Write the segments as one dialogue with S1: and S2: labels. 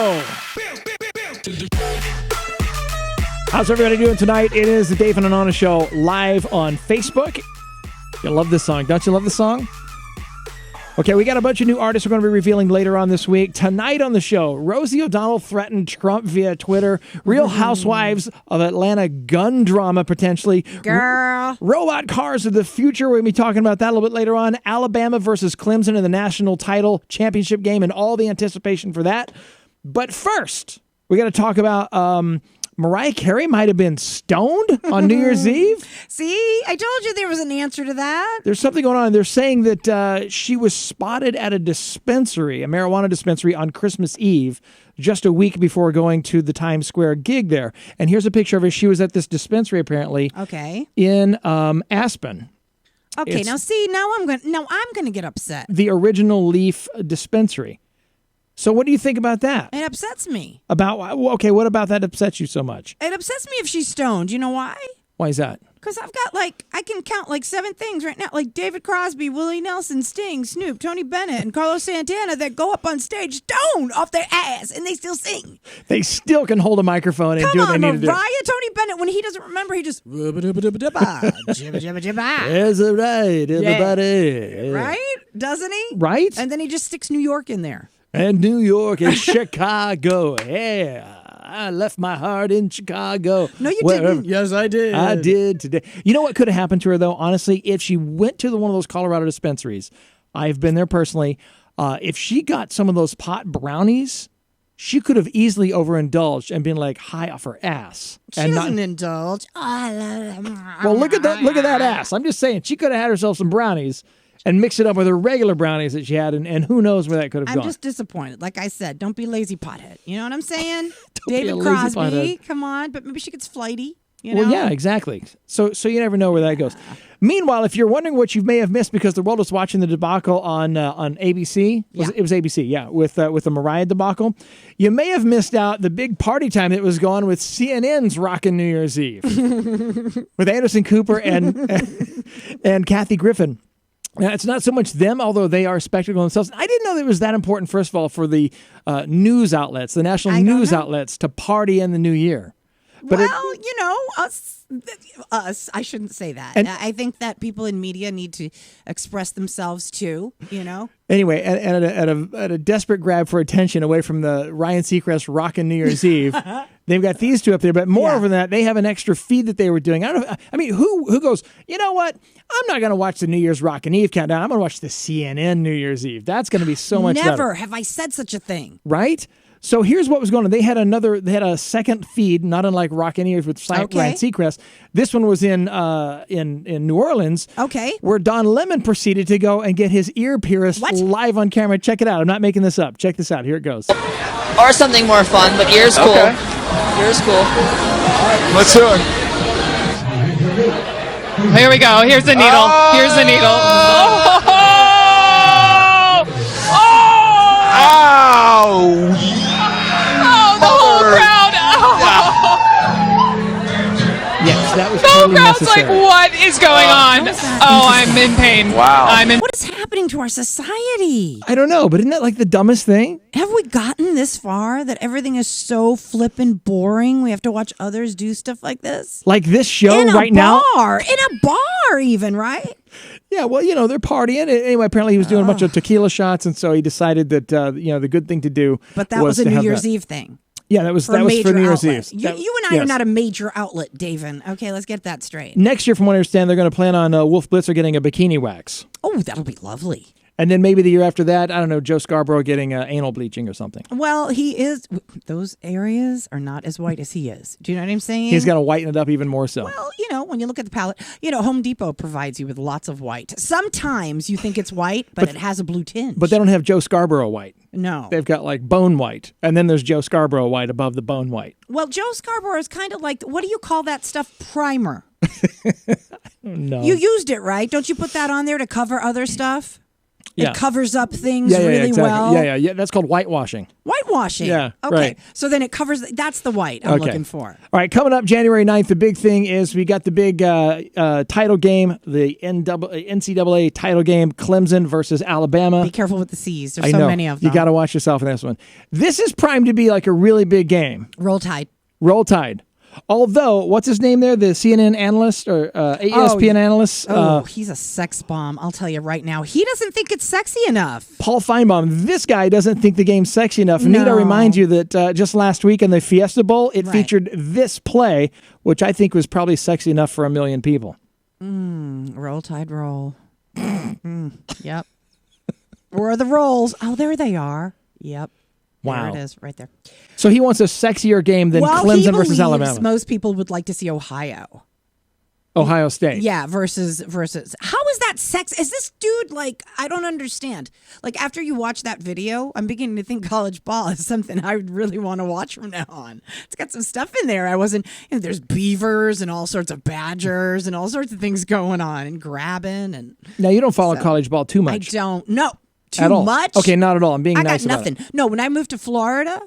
S1: Show. How's everybody doing tonight? It is the Davin and Anna Show live on Facebook. You love this song. Don't you love the song? Okay, we got a bunch of new artists we're going to be revealing later on this week. Tonight on the show, Rosie O'Donnell threatened Trump via Twitter. Real Housewives of Atlanta gun drama, potentially.
S2: Girl.
S1: Robot cars of the future. We're going to be talking about that a little bit later on. Alabama versus Clemson in the national title championship game and all the anticipation for that. But first, we got to talk about... Mariah Carey might have been stoned on New Year's Eve.
S2: See, I told you there was an answer to that.
S1: There's something going on. They're saying that she was spotted at a dispensary, a marijuana dispensary, on Christmas Eve, just a week before going to the Times Square gig there. And here's a picture of her. She was at this dispensary, apparently, in Aspen.
S2: Okay, now I'm going to get upset.
S1: The Original Leaf dispensary. So what do you think about that?
S2: It upsets me.
S1: What about that upsets you so much?
S2: It upsets me if she's stoned. You know why?
S1: Why is that?
S2: Because I've got I can count 7 things right now, like David Crosby, Willie Nelson, Sting, Snoop, Tony Bennett, and Carlos Santana that go up on stage stoned off their ass and they still sing.
S1: They still can hold a microphone and do what they need to do.
S2: Mariah, Tony Bennett, when he doesn't remember, he just
S1: That's right, everybody.
S2: Right? Doesn't he?
S1: Right?
S2: And then he just sticks New York in there.
S1: And New York and Chicago. Yeah, I left my heart in Chicago.
S2: No, you didn't.
S1: Yes, I did. I did today. You know what could have happened to her, though? Honestly, if she went to one of those Colorado dispensaries, I've been there personally. If she got some of those pot brownies, she could have easily overindulged and been high off her ass.
S2: She doesn't indulge.
S1: Well, look at that ass. I'm just saying, she could have had herself some brownies and mix it up with her regular brownies that she had, and who knows where that could have gone.
S2: I'm just disappointed. Like I said, don't be lazy pothead. You know what I'm saying?
S1: David
S2: Crosby, come on. But maybe she gets flighty. You know?
S1: Well, yeah, exactly. So you never know where that goes. Meanwhile, if you're wondering what you may have missed because the world was watching the debacle on ABC, it was ABC, yeah, with the Mariah debacle, you may have missed out the big party time that was going with CNN's Rockin' New Year's Eve with Anderson Cooper and Kathy Griffin. Now, it's not so much them, although they are a spectacle themselves. I didn't know that it was that important, first of all, for the news outlets, the national news outlets, to party in the new year. But us, I shouldn't say that. And
S2: I think that people in media need to express themselves too,
S1: Anyway, at a desperate grab for attention away from the Ryan Seacrest Rockin' New Year's Eve, they've got these two up there. But moreover than that, they have an extra feed that they were doing. Who goes, you know what? I'm not going to watch the New Year's Rockin' Eve countdown. I'm going to watch the CNN New Year's Eve. That's going to be so much better.
S2: Never have I said such a thing.
S1: Right? So here's what was going on. They had a second feed, not unlike Rockin' Ears with Ryan Seacrest. This one was in New Orleans.
S2: Okay.
S1: Where Don Lemon proceeded to go and get his ear pierced live on camera. Check it out. I'm not making this up. Check this out. Here it goes.
S3: Or something more fun, but ear's cool.
S4: Okay.
S3: Ear's cool.
S4: Let's do it.
S5: Here we go. Here's the needle. Here's the needle. Oh!
S4: Ow!
S5: Oh, the whole crowd.
S1: Yes, that was
S5: the whole
S1: totally
S5: crowd's
S1: necessary.
S5: like, what is going on? Oh, I'm in pain.
S4: Wow.
S2: What is happening to our society?
S1: I don't know, but isn't that like the dumbest thing?
S2: Have we gotten this far that everything is so flippin' boring? We have to watch others do stuff like this?
S1: Like this show
S2: in
S1: right
S2: a
S1: now?
S2: In a bar even, right?
S1: Yeah, well, they're partying. Anyway, apparently he was doing a bunch of tequila shots, and so he decided that, the good thing to do
S2: But that was a New Year's Eve thing.
S1: Yeah, that was for New Year's Eve.
S2: You and I are not a major outlet, Davin. Okay, let's get that straight.
S1: Next year, from what I understand, they're going to plan on Wolf Blitzer getting a bikini wax.
S2: Oh, that'll be lovely.
S1: And then maybe the year after that, I don't know, Joe Scarborough getting anal bleaching or something.
S2: Well, those areas are not as white as he is. Do you know what I'm saying?
S1: He's got to whiten it up even more so.
S2: Well, when you look at the palette, Home Depot provides you with lots of white. Sometimes you think it's white, but it has a blue tinge.
S1: But they don't have Joe Scarborough white.
S2: No.
S1: They've got like bone white. And then there's Joe Scarborough white above the bone white.
S2: Well, Joe Scarborough is kind of like, what do you call that stuff? Primer.
S1: No.
S2: You used it, right? Don't you put that on there to cover other stuff?
S1: Yeah.
S2: It covers up things
S1: Yeah,
S2: really
S1: exactly.
S2: well.
S1: Yeah. That's called whitewashing.
S2: Whitewashing.
S1: Yeah,
S2: Okay.
S1: right.
S2: So then it covers. That's the white I'm looking for.
S1: All right, coming up January 9th, the big thing is we got the big title game, the NCAA title game, Clemson versus Alabama.
S2: Be careful with the C's. There's
S1: I
S2: so
S1: know.
S2: many of them.
S1: You got to watch yourself in this one. This is primed to be like a really big game.
S2: Roll Tide.
S1: Roll Tide. Although, what's his name there? The CNN analyst or ESPN analyst?
S2: He's a sex bomb. I'll tell you right now. He doesn't think it's sexy enough.
S1: Paul Feinbaum. This guy doesn't think the game's sexy enough.
S2: No.
S1: Need to remind you that just last week in the Fiesta Bowl, it
S2: Right.
S1: featured this play, which I think was probably sexy enough for 1 million people.
S2: Roll Tide roll. Yep. Where are the rolls? Oh, there they are. Yep.
S1: Wow.
S2: There it is, right there.
S1: So he wants a sexier game than
S2: Well,
S1: Clemson
S2: he
S1: versus
S2: believes
S1: Alabama.
S2: most people would like to see Ohio.
S1: Ohio State.
S2: Yeah, versus. How is that sex? Is this dude like? I don't understand. Like after you watch that video, I'm beginning to think college ball is something I would really want to watch from now on. It's got some stuff in there. I wasn't. There's beavers and all sorts of badgers and all sorts of things going on and grabbing and.
S1: Now, you don't follow college ball too
S2: I
S1: much.
S2: don't. No. Too
S1: At all.
S2: much.
S1: Okay, not at all. I'm being
S2: I
S1: nice
S2: got
S1: about
S2: nothing.
S1: it.
S2: No, when I moved to Florida,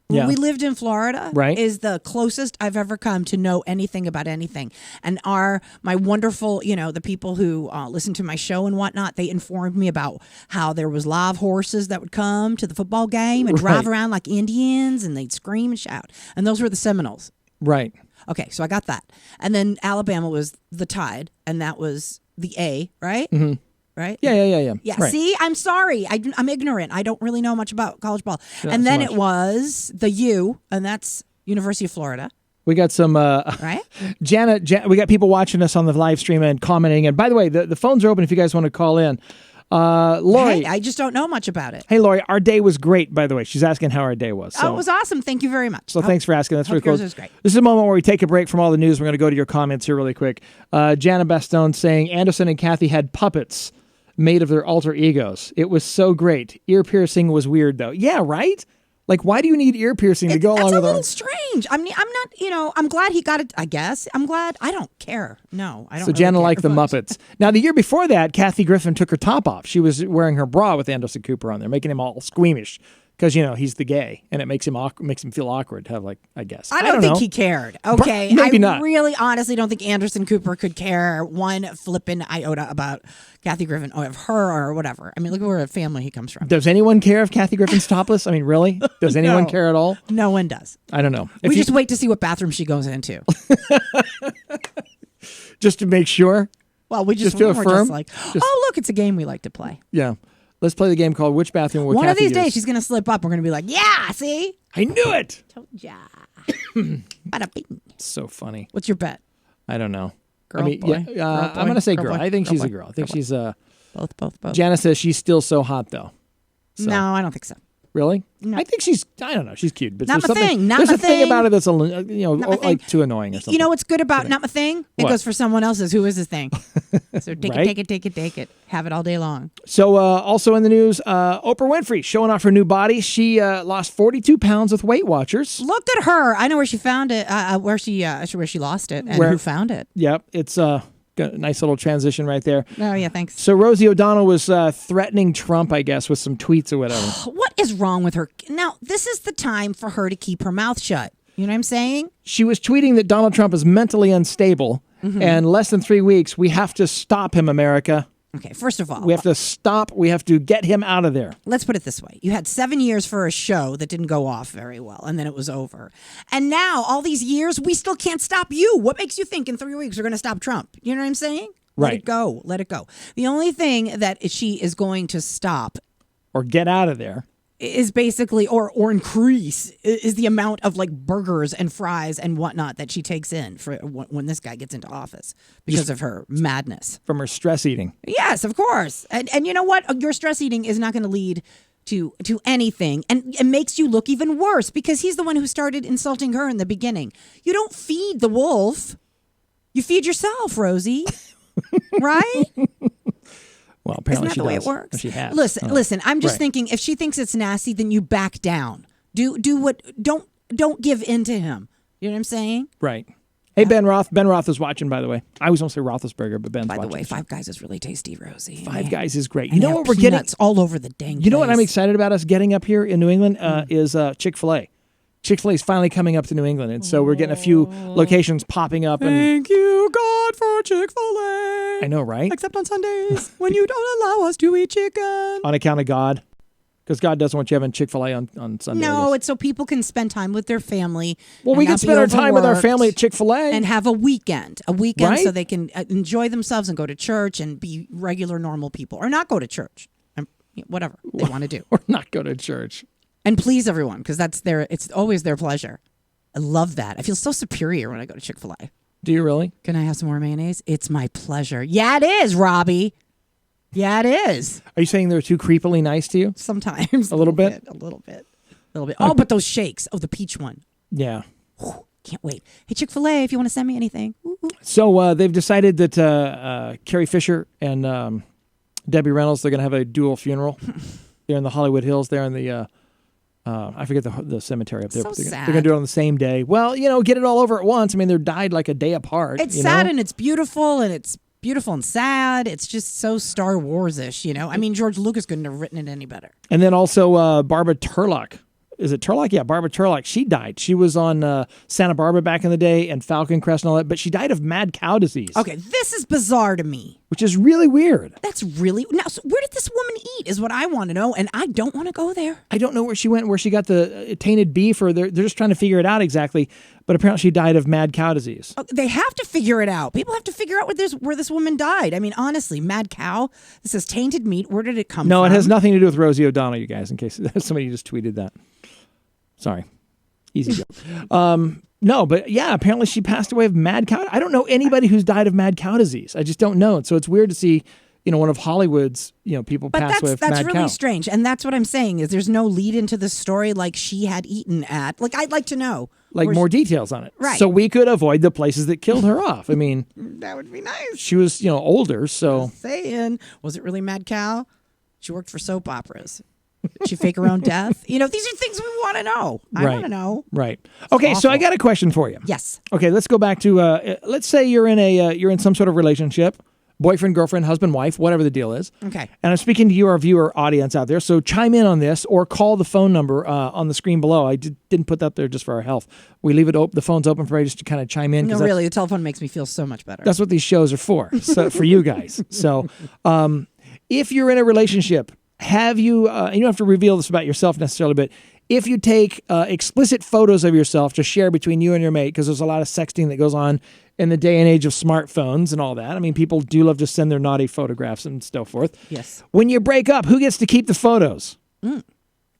S2: when
S1: Yeah.
S2: we lived in Florida,
S1: Right.
S2: is the closest I've ever come to know anything about anything. And my wonderful, the people who listen to my show and whatnot, they informed me about how there was live horses that would come to the football game and drive
S1: Right.
S2: around like Indians, and they'd scream and shout. And those were the Seminoles.
S1: Right.
S2: Okay, so I got that. And then Alabama was the Tide, and that was the A, right? Mm-hmm. Right?
S1: Yeah.
S2: Yeah,
S1: Right.
S2: see, I'm sorry. I'm ignorant. I don't really know much about college ball.
S1: Not
S2: And
S1: so
S2: then
S1: much.
S2: it was the U, and that's University of Florida,
S1: We got some
S2: right?
S1: Janet, we got people watching us on the live stream and commenting. And by the way, the phones are open if you guys want to call in. Lori.
S2: Hey, I just don't know much about it.
S1: Hey, Lori, our day was great, by the way. She's asking how our day was. So,
S2: Oh, it was awesome. Thank you very much.
S1: so thanks for asking. That's
S2: hope
S1: really cool.
S2: yours was great.
S1: This is a moment where we take a break from all the news. We're going to go to your comments here really quick. Jana Bastone saying Anderson and Kathy had puppets made of their alter egos. It was so great. Ear piercing was weird, though. Yeah, right? Like, why do you need ear piercing to go
S2: That's
S1: along
S2: a
S1: with
S2: little
S1: our...
S2: strange. I mean, I'm not, I'm glad he got it, I guess. I'm glad. I don't care. No, I don't
S1: So
S2: really
S1: Jana
S2: care
S1: liked the
S2: much.
S1: Muppets. Now, the year before that, Kathy Griffin took her top off. She was wearing her bra with Anderson Cooper on there, making him all squeamish because, he's the gay, and it makes him feel awkward to have, like, I guess.
S2: I don't think
S1: know.
S2: he cared. Okay.
S1: Maybe
S2: I
S1: not.
S2: really honestly don't think Anderson Cooper could care one flippin' iota about Kathy Griffin or of her or whatever. I mean, look at where family he comes from.
S1: Does anyone care if Kathy Griffin's topless? I mean, really? Does anyone
S2: No.
S1: care at all?
S2: No one does.
S1: I don't know. If
S2: We
S1: you-
S2: just wait to see what bathroom she goes into.
S1: just to make sure.
S2: Well, we
S1: Just to
S2: we're
S1: affirm?
S2: just like,
S1: Just-
S2: oh, look, it's a game we like to play.
S1: Yeah. Let's play the game called Which Bathroom Will
S2: One
S1: Kathy
S2: of these
S1: Use?
S2: days, she's going to slip up. We're going to be like, yeah, see?
S1: I knew it.
S2: Told ya. Bada bing.
S1: So funny.
S2: What's your bet?
S1: I don't know.
S2: Girl,
S1: I mean,
S2: boy?
S1: yeah,
S2: Girl,
S1: I'm
S2: boy?
S1: going to say
S2: Girl,
S1: girl.
S2: boy?
S1: I think
S2: Girl,
S1: she's a
S2: boy?
S1: girl. I think
S2: Girl,
S1: she's
S2: Both.
S1: Jana says she's still so hot, though. So,
S2: No, I don't think so.
S1: Really?
S2: No.
S1: I think I don't know. She's cute. But
S2: Not
S1: there's
S2: my
S1: something,
S2: thing. Not
S1: there's
S2: my
S1: a thing
S2: thing.
S1: about it that's,
S2: Not my thing.
S1: like too annoying or something.
S2: You know what's good about not my thing? It
S1: What?
S2: goes for someone else's. Who is his thing? So take
S1: Right?
S2: it, take it. Have it all day long.
S1: So also in the news, Oprah Winfrey showing off her new body. She lost 42 pounds with Weight Watchers.
S2: Look at her. I know where she found it. Where she lost it, and
S1: Where-
S2: who found it.
S1: Yep. It's got a nice little transition right there.
S2: Oh yeah, thanks.
S1: So Rosie O'Donnell was threatening Trump, I guess, with some tweets or whatever.
S2: What is wrong with her? Now, this is the time for her to keep her mouth shut. You know what I'm saying?
S1: She was tweeting that Donald Trump is mentally unstable,
S2: Mm-hmm.
S1: and less than 3 weeks, we have to stop him, America.
S2: Okay, first of all,
S1: We have to stop. We have to get him out of there.
S2: let's put it this way. You had 7 years for a show that didn't go off very well, and then it was over. And now, all these years, we still can't stop you. What makes you think in 3 weeks we're going to stop Trump? You know what I'm saying? Let
S1: Right.
S2: it go. Let it go. The only thing that she is going to stop
S1: Or get out of there.
S2: is basically, or increase, is the amount of like burgers and fries and whatnot that she takes in for when this guy gets into office because of her madness.
S1: From her stress eating.
S2: Yes, of course. And you know what? Your stress eating is not going to lead to anything, and it makes you look even worse because he's the one who started insulting her in the beginning. You don't feed the wolf. You feed yourself, Rosie. Right?
S1: Well,
S2: Isn't
S1: apparently
S2: that
S1: she
S2: the way
S1: does.
S2: it works?
S1: Or she has.
S2: Listen. I'm just
S1: Right.
S2: thinking if she thinks it's nasty, then you back down. Do what? Don't give in to him. You know what I'm saying?
S1: Right. Hey, Ben Roth. Ben Roth is watching, by the way. I was going to say Roethlisberger, but Ben's
S2: By the
S1: watching.
S2: way, Five Guys is really tasty, Rosie.
S1: Five Guys is great.
S2: And
S1: You
S2: they
S1: know
S2: have
S1: what we're getting?
S2: peanuts all over the dang
S1: You know what I'm
S2: place.
S1: excited about us getting up here in New England is Chick-fil-A. Chick-fil-A is finally coming up to New England, and so we're getting a few locations popping up. And
S2: Thank you, God, for Chick-fil-A.
S1: I know, right?
S2: Except on Sundays when you don't allow us to eat chicken.
S1: On account of God. Because God doesn't want you having Chick-fil-A on Sunday. I
S2: No,
S1: guess.
S2: it's so people can spend time with their family.
S1: Well,
S2: and
S1: we
S2: not
S1: can
S2: be
S1: spend our time with our
S2: overworked
S1: family at Chick-fil-A.
S2: and have a weekend
S1: Right?
S2: so they can enjoy themselves and go to church and be regular, normal people, or not go to church, whatever they want to do,
S1: Or not go to church.
S2: and please everyone because it's always their pleasure. I love that. I feel so superior when I go to Chick-fil-A.
S1: Do you really?
S2: Can I have some more mayonnaise? It's my pleasure. Yeah, it is, Robbie. Yeah, it is.
S1: Are you saying they're too creepily nice to you?
S2: Sometimes
S1: A little bit?
S2: a little bit. Oh, but those shakes. Oh, the peach one.
S1: Yeah.
S2: Can't wait. Hey, Chick-fil-A, if you want to send me anything. Ooh, ooh.
S1: So they've decided that Carrie Fisher and Debbie Reynolds, they're going to have a dual funeral. They're in the Hollywood Hills. They're in the, I forget the cemetery up there.
S2: So
S1: but they're
S2: sad.
S1: going to do it on the same day. Well, get it all over at once. I mean, they're died like a day apart.
S2: It's sad and it's beautiful and sad. It's just so Star Wars-ish, I mean, George Lucas couldn't have written it any better.
S1: And then also Barbara Turlock. Is it Turlock? Yeah, Barbara Turlock. She died. She was on Santa Barbara back in the day and Falcon Crest and all that, but she died of mad cow disease.
S2: Okay, this is bizarre to me.
S1: Which is really weird.
S2: That's really... Now, so where did this woman eat is what I want to know, and I don't want to go there.
S1: I don't know where she went, where she got the tainted beef, or they're just trying to figure it out exactly. But apparently she died of mad cow disease.
S2: Oh, they have to figure it out. People have to figure out where this woman died. I mean, honestly, mad cow. This is tainted meat. Where did it come from?
S1: No, it has nothing to do with Rosie O'Donnell, you guys, in case somebody just tweeted that. Sorry. Easy joke. No, but yeah, apparently she passed away of mad cow. I don't know anybody who's died of mad cow disease. I just don't know. So it's weird to see, one of Hollywood's, people pass away of mad cow.
S2: But that's really strange. And that's what I'm saying is there's no lead into the story like she had eaten at. Like, I'd like to know.
S1: Like more details on it.
S2: Right.
S1: So we could avoid the places that killed her off. I mean.
S2: That would be nice.
S1: She was, older, so.
S2: Saying, was it really mad cow? She worked for soap operas. Did she fake her own death? These are things we want to know. I want to know.
S1: Right. Okay, so I got a question for you.
S2: Yes.
S1: Okay, let's go back to let's say you're in some sort of relationship, boyfriend, girlfriend, husband, wife, whatever the deal is.
S2: Okay.
S1: And I'm speaking to you, our viewer audience out there. So chime in on this or call the phone number on the screen below. I didn't put that there just for our health. We leave it open. The phone's open for you just to kind of chime in.
S2: No, really, the telephone makes me feel so much better.
S1: That's what these shows are for. So for you guys. So if you're in a relationship, have you, you don't have to reveal this about yourself necessarily, but if you take explicit photos of yourself to share between you and your mate, because there's a lot of sexting that goes on in the day and age of smartphones and all that. I mean, people do love to send their naughty photographs and so forth.
S2: Yes.
S1: When you break up, who gets to keep the photos? And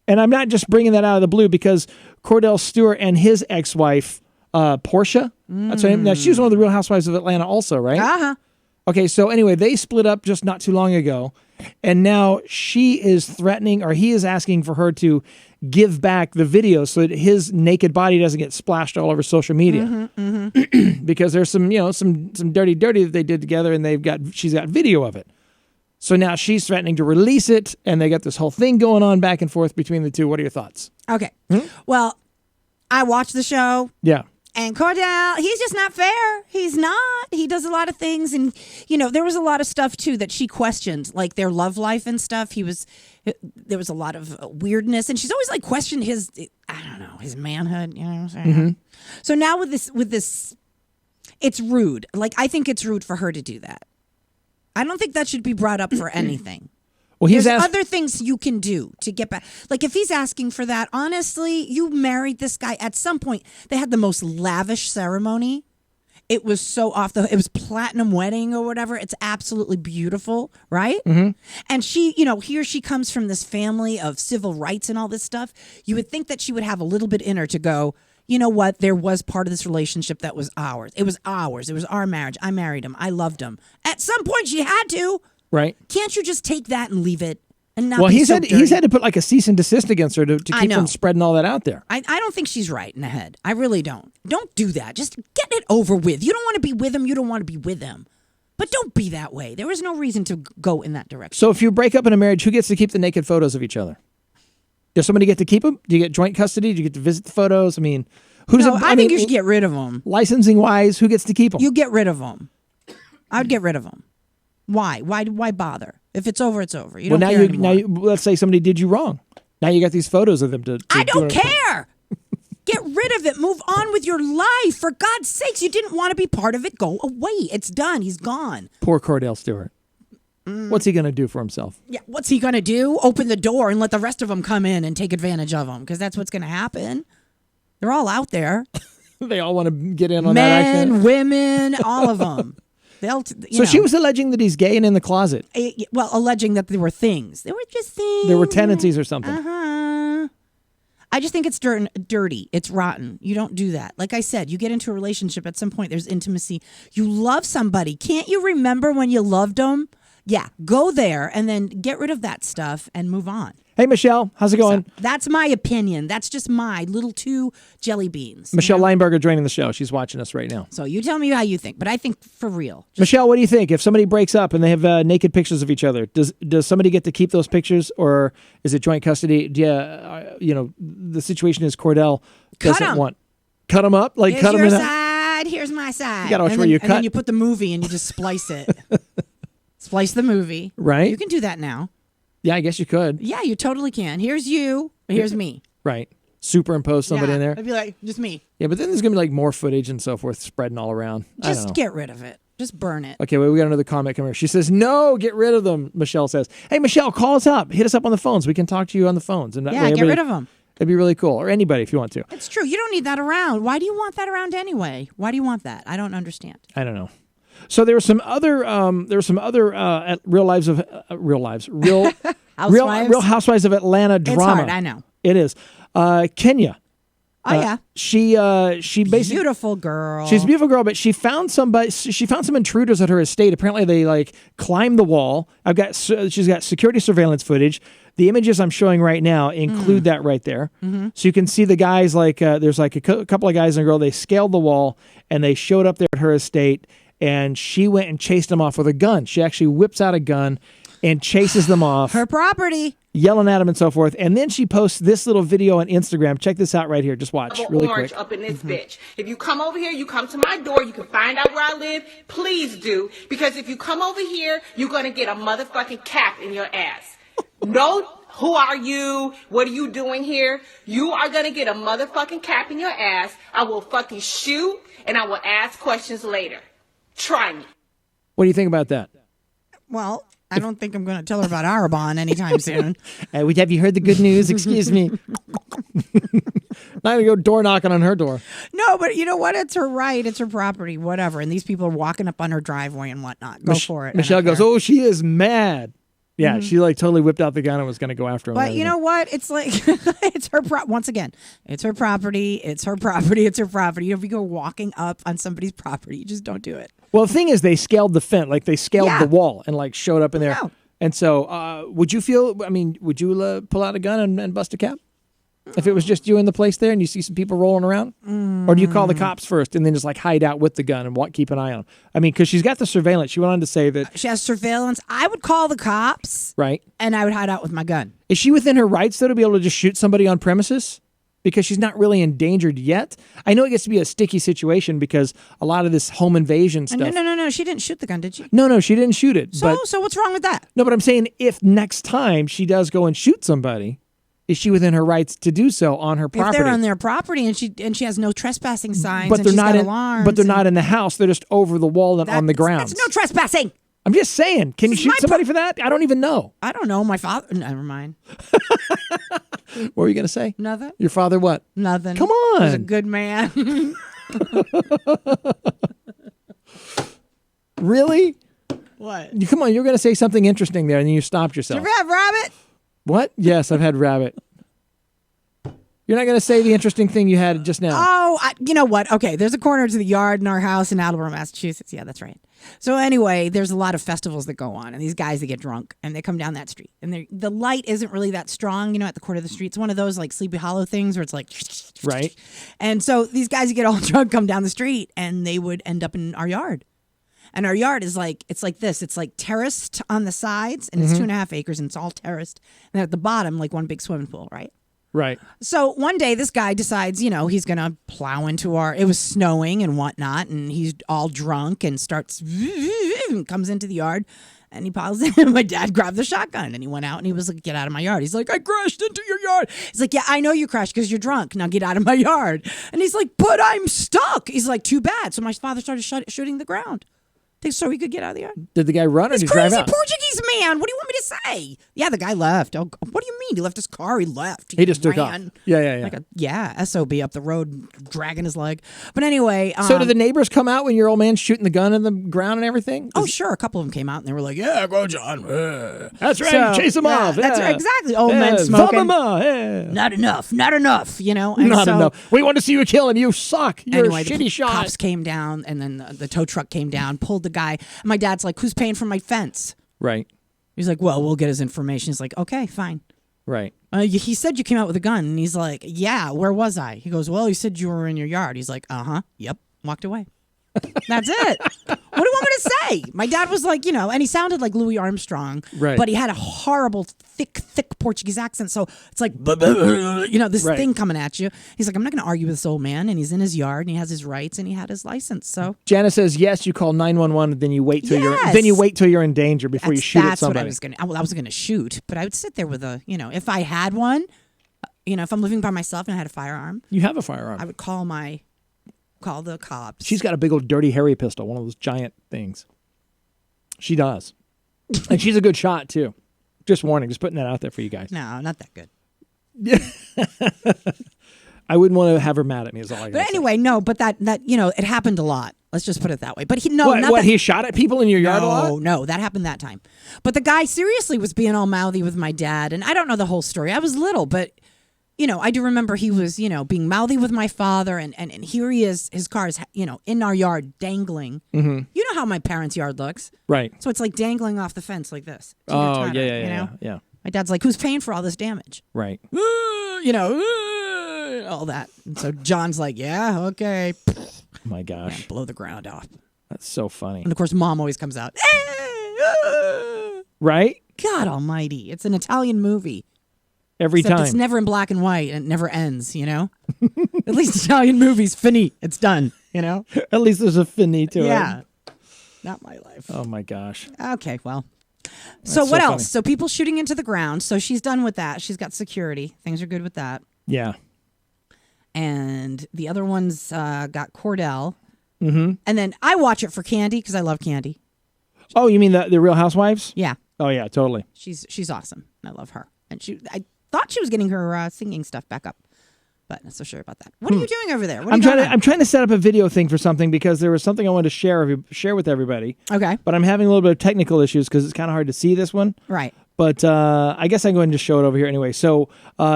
S1: I'm not just bringing that out of the blue because Cordell Stewart and his ex-wife, Portia, that's her name. Now, she was one of the Real Housewives of Atlanta also, right?
S2: Uh-huh.
S1: Okay, so anyway, they split up just not too long ago, and now she is threatening, or he is asking for her to give back the video so that his naked body doesn't get splashed all over social media. Because there's some dirty that they did together, and she's got video of it. So now she's threatening to release it, and they got this whole thing going on back and forth between the two. What are your thoughts?
S2: Okay. Well, I watched the show.
S1: Yeah.
S2: And Cordell, he's just not fair. He's not. He does a lot of things. And, there was a lot of stuff, too, that she questioned, like their love life and stuff. There was a lot of weirdness. And she's always, questioned his, his manhood. You know what I'm saying? So now with this, it's rude. I think it's rude for her to do that. I don't think that should be brought up for anything.
S1: Well,
S2: There's other things you can do to get back. If he's asking for that, honestly, you married this guy. At some point, they had the most lavish ceremony. It was so it was platinum wedding or whatever. It's absolutely beautiful, right? And she, here she comes from this family of civil rights and all this stuff. You would think that she would have a little bit in her to go, you know what? There was part of this relationship that was ours. It was ours. It was our marriage. I married him. I loved him. At some point, she had to.
S1: Right.
S2: Can't you just take that and leave it? And not
S1: well,
S2: be
S1: he's
S2: so
S1: he's had to put a cease and desist against her to keep from spreading all that out there.
S2: I don't think she's right in the head. I really don't. Don't do that. Just get it over with. You don't want to be with him. You don't want to be with him. But don't be that way. There is no reason to go in that direction.
S1: So if you break up in a marriage, who gets to keep the naked photos of each other? Does somebody get to keep them? Do you get joint custody? Do you get to visit the photos? I mean,
S2: I think you should get rid of them.
S1: Licensing wise, who gets to keep them?
S2: You get rid of them. I would get rid of them. Why? Why bother? If it's over, it's over. You don't care anymore.
S1: Let's say somebody did you wrong. Now you got these photos of them to
S2: I don't care. Get rid of it. Move on with your life. For God's sakes, you didn't want to be part of it. Go away. It's done. He's gone.
S1: Poor Cordell Stewart. What's he going to do for himself?
S2: Yeah, what's he going to do? Open the door and let the rest of them come in and take advantage of him, because that's what's going to happen. They're all out there.
S1: They all want to get in on that action.
S2: Men, women, all of them.
S1: She was alleging that he's gay and in the closet.
S2: Well, alleging that there were things. There were just things.
S1: There were tendencies or something.
S2: Uh-huh. I just think it's dirty. It's rotten. You don't do that. Like I said, you get into a relationship at some point, there's intimacy. You love somebody. Can't you remember when you loved them? Yeah, go there and then get rid of that stuff and move on.
S1: Hey, Michelle, how's it going?
S2: So, that's my opinion. That's just my little two jelly beans.
S1: Michelle Lineberger joining the show. She's watching us right now.
S2: So you tell me how you think, but I think for real.
S1: Michelle, what do you think? If somebody breaks up and they have naked pictures of each other, does somebody get to keep those pictures, or is it joint custody? The situation is Cordell doesn't want. Cut them up? Like,
S2: here's
S1: cut them
S2: your
S1: in
S2: side, here's my side.
S1: You got to watch where you cut.
S2: And then you put the movie and you just splice it. Splice the movie.
S1: Right.
S2: You can do that now.
S1: Yeah, I guess you could.
S2: Yeah, you totally can. Here's you. Here's me.
S1: Right. Superimpose somebody in there.
S2: I'd be like, just me.
S1: Yeah, but then there's going to be like more footage and so forth spreading all around.
S2: Just get rid of it. Just burn it.
S1: Okay, well, we got another comment coming here. She says, no, get rid of them, Michelle says. Hey, Michelle, call us up. Hit us up on the phones. We can talk to you on the phones. And
S2: get rid of them.
S1: It'd be really cool. Or anybody if you want to.
S2: It's true. You don't need that around. Why do you want that around anyway? Why do you want that? I don't understand.
S1: I don't know. So there were some other Real Housewives of Atlanta drama.
S2: It's hard, I know.
S1: It is. Kenya.
S2: Oh yeah.
S1: She basically
S2: beautiful girl.
S1: She's a beautiful girl, but she found some intruders at her estate. Apparently they climbed the wall. She's got security surveillance footage. The images I'm showing right now include that right there. Mm-hmm. So you can see the guys there's a couple of guys and a girl. They scaled the wall and they showed up there at her estate, and she went and chased them off with a gun. She actually whips out a gun and chases them off.
S2: Her property.
S1: Yelling at them and so forth. And then she posts this little video on Instagram. Check this out right here. Just watch really quick.
S6: Up in this bitch. If you come over here, you come to my door, you can find out where I live. Please do. Because if you come over here, you're going to get a motherfucking cap in your ass. No, who are you? What are you doing here? You are going to get a motherfucking cap in your ass. I will fucking shoot and I will ask questions later. Try me.
S1: What do you think about that?
S2: Well, I don't think I'm going to tell her about Arabon anytime soon.
S1: Have you heard the good news? Excuse me. Not going to go door knocking on her door.
S2: No, but you know what? It's her right. It's her property, whatever. And these people are walking up on her driveway and whatnot. Go for it.
S1: Michelle goes, oh, she is mad. Yeah, she totally whipped out the gun and was going to go after him.
S2: But you know what? It's like, it's her once again, it's her property. It's her property. It's her property. If you go walking up on somebody's property, you just don't do it.
S1: Well, the thing is, they scaled the fence, they scaled the wall and showed up in there.
S2: No.
S1: And so, would you pull out a gun and bust a cap? If it was just you in the place there and you see some people rolling around? Or do you call the cops first and then just hide out with the gun and keep an eye on them? I mean, because she's got the surveillance. She went on to say that
S2: she has surveillance. I would call the cops.
S1: Right.
S2: And I would hide out with my gun.
S1: Is she within her rights, though, to be able to just shoot somebody on premises? Because she's not really endangered yet. I know it gets to be a sticky situation because a lot of this home invasion stuff.
S2: No. She didn't shoot the gun, did she?
S1: No, she didn't shoot it.
S2: So what's wrong with that?
S1: No, but I'm saying if next time she does go and shoot somebody, is she within her rights to do so on her property?
S2: If they're on their property and she has no trespassing signs,
S1: but
S2: and she's got alarms.
S1: But they're not in the house. They're just over the wall and on the grounds.
S2: That's no trespassing.
S1: I'm just saying. Can you shoot somebody for that? I don't even know.
S2: I don't know. My father. Never mind.
S1: What were you going to say?
S2: Nothing.
S1: Your father what?
S2: Nothing.
S1: Come on.
S2: He's a good man.
S1: Really?
S2: What?
S1: Come on. You were going to say something interesting there and then you stopped yourself.
S2: Did you have rabbit?
S1: What? Yes, I've had rabbit. You're not going to say the interesting thing you had just now.
S2: Oh, you know what? Okay, there's a corner to the yard in our house in Attleboro, Massachusetts. Yeah, that's right. So anyway, there's a lot of festivals that go on, and these guys that get drunk, and they come down that street. And the light isn't really that strong, at the corner of the street. It's one of those Sleepy Hollow things where it's like...
S1: Right.
S2: And so these guys that get all drunk come down the street, and they would end up in our yard. And our yard is it's like this. It's terraced on the sides, and it's 2.5 acres, and it's all terraced. And at the bottom, one big swimming pool, right?
S1: Right.
S2: So one day this guy decides, he's going to plow into it was snowing and whatnot, and he's all drunk and starts, comes into the yard, and he piles in, and my dad grabbed the shotgun, and he went out, and he was like, get out of my yard. He's like, I crashed into your yard. He's like, yeah, I know you crashed because you're drunk. Now get out of my yard. And he's like, but I'm stuck. He's like, too bad. So my father started shooting the ground. So he could get out of the yard.
S1: Did the guy run or did he drive out?
S2: Crazy Portuguese man. What do you want me to say? Yeah, the guy left. Oh, what do you mean? He left his car. He left.
S1: He just took off.
S2: ran.
S1: Yeah.
S2: SOB up the road, dragging his leg. But anyway.
S1: So did the neighbors come out when your old man's shooting the gun in the ground and everything?
S2: Sure. A couple of them came out and they were like, yeah, go, John.
S1: That's right. Chase him off.
S2: That's right. Exactly. Old
S1: Yeah.
S2: men smoking.
S1: Yeah.
S2: Not enough. And
S1: Not enough. We want to see you kill him. You suck. You're
S2: anyway,
S1: a shitty
S2: the
S1: shot.
S2: cops came down, and then the tow truck came down, pulled the guy. And my dad's like, who's paying for my fence?
S1: Right.
S2: He's like, well, we'll get his information. He's like, okay, fine.
S1: Right.
S2: He said you came out with a gun. And he's like, yeah, where was I? He goes, well, he said you were in your yard. He's like, yep. Walked away. That's it. What do you want me to say? My dad was like, and he sounded like Louis Armstrong,
S1: right?
S2: But he had a horrible, thick Portuguese accent. So it's like, this thing coming at you. He's like, I'm not going to argue with this old man, and he's in his yard, and he has his rights, and he had his license. So
S1: Janice says, yes, you call 911, then you wait till you're in danger before you shoot at somebody.
S2: That's what I was going to shoot, but I would sit there with if I had one, if I'm living by myself and I had a firearm.
S1: You have a firearm.
S2: I would call the cops.
S1: She's got a big old dirty Harry pistol, one of those giant things. She does. And she's a good shot, too. Just warning, just putting that out there for you guys.
S2: No, not that good.
S1: I wouldn't want to have her mad at me is all I gotta
S2: But anyway,
S1: say.
S2: no, but that it happened a lot. Let's just put it that way. But
S1: he shot at people in your yard a lot?
S2: No, that happened that time. But the guy seriously was being all mouthy with my dad, and I don't know the whole story. I was little, but I do remember he was, being mouthy with my father, and here he is, his car is, in our yard dangling.
S1: Mm-hmm.
S2: You know how my parents' yard looks.
S1: Right.
S2: So it's like dangling off the fence like this.
S1: Oh, yeah.
S2: My dad's like, who's paying for all this damage?
S1: Right.
S2: All that. And so John's like, yeah, okay.
S1: Oh my gosh.
S2: Yeah, blow the ground off.
S1: That's so funny.
S2: And of course, Mom always comes out.
S1: Right?
S2: God almighty. It's an Italian movie.
S1: Every
S2: Except
S1: time.
S2: It's never in black and white and it never ends, At least Italian movies, fini. It's done,
S1: At least there's a fini to it.
S2: Yeah. Not my life.
S1: Oh my gosh.
S2: Okay, well. So what else? So people shooting into the ground. So she's done with that. She's got security. Things are good with that.
S1: Yeah.
S2: And the other one's got Cordell.
S1: Mm-hmm.
S2: And then I watch it for Candy because I love Candy.
S1: Oh, you mean the Real Housewives?
S2: Yeah.
S1: Oh yeah, totally.
S2: She's awesome. I love her. And I thought she was getting her singing stuff back up, but not so sure about that. What are you doing over there?
S1: I'm trying to set up a video thing for something because there was something I wanted to share with everybody.
S2: Okay.
S1: But I'm having a little bit of technical issues because it's kind of hard to see this one.
S2: Right.
S1: But I guess I can go ahead and just show it over here anyway. So